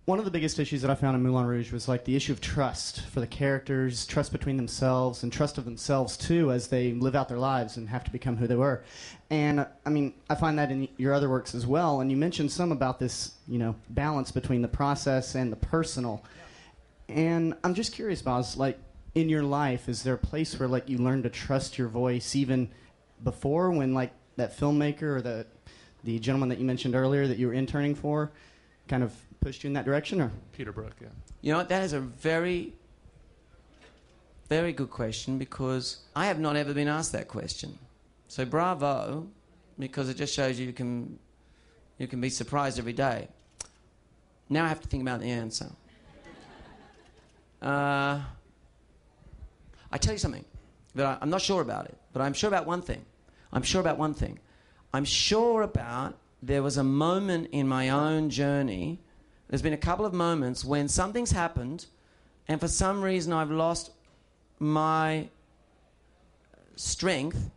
One of the biggest issues that I found in Moulin Rouge was like the issue of trust for the characters, trust between themselves, and trust of themselves too as they live out their lives and have to become who they were. And I mean, I find that in your other works as well. And you mentioned some about this, balance between the process and the personal. And I'm just curious, Baz, like in your life, is there a place where like you learn to trust your voice even before, when like that filmmaker or the gentleman that you mentioned earlier that you were interning for kind of pushed you in that direction? Or Peter Brook, yeah. You know what, that is a very, very good question, because I have not ever been asked that question. So bravo, because it just shows you can be surprised every day. Now I have to think about the answer. I tell you something, that I'm not sure about it, but I'm sure about one thing. I'm sure about there was a moment in my own journey. There's been a couple of moments when something's happened, and for some reason I've lost my strength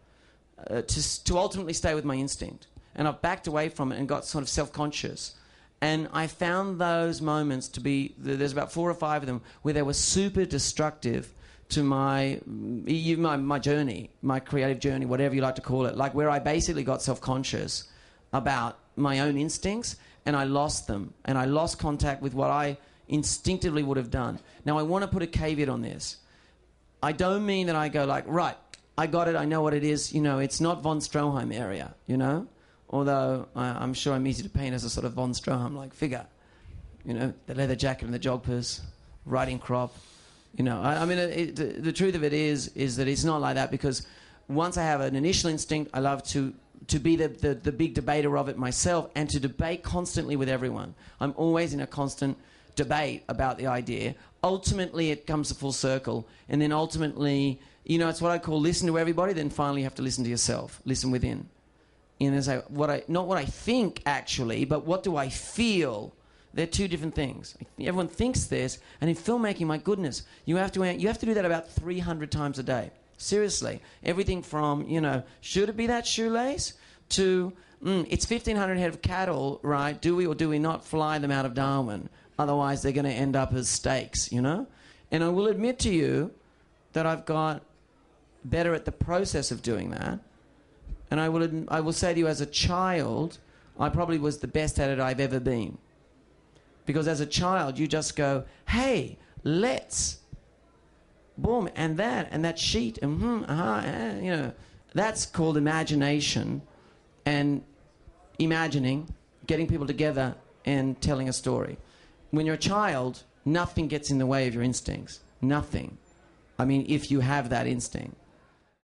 to ultimately stay with my instinct. And I've backed away from it and got sort of self-conscious. And I found those moments to be, there's about 4 or 5 of them, where they were super destructive to my journey, my creative journey, whatever you like to call it. Like where I basically got self-conscious about my own instincts, and I lost them. And I lost contact with what I instinctively would have done. Now, I want to put a caveat on this. I don't mean that I go like, right, I got it, I know what it is. It's not von Stroheim area, Although I'm sure I'm easy to paint as a sort of von Stroheim-like figure. The leather jacket and the joggers, riding crop. The truth of it is that it's not like that, because once I have an initial instinct, I love to be the big debater of it myself, and to debate constantly with everyone. I'm always in a constant debate about the idea. Ultimately, it comes to full circle, and then ultimately, it's what I call listen to everybody, then finally you have to listen to yourself, listen within. And say, not what I think, actually, but what do I feel? They're two different things. Everyone thinks this, and in filmmaking, my goodness, you have to do that about 300 times a day. Seriously. Everything from, should it be that shoelace, to, it's 1,500 head of cattle, right? Do we or do we not fly them out of Darwin? Otherwise, they're going to end up as steaks, And I will admit to you that I've got better at the process of doing that. And I will say to you, as a child, I probably was the best at it I've ever been. Because as a child, you just go, hey, let's, boom, and that sheet, and that's called imagination, and imagining, getting people together and telling a story. When you're a child, nothing gets in the way of your instincts. Nothing. I mean, if you have that instinct.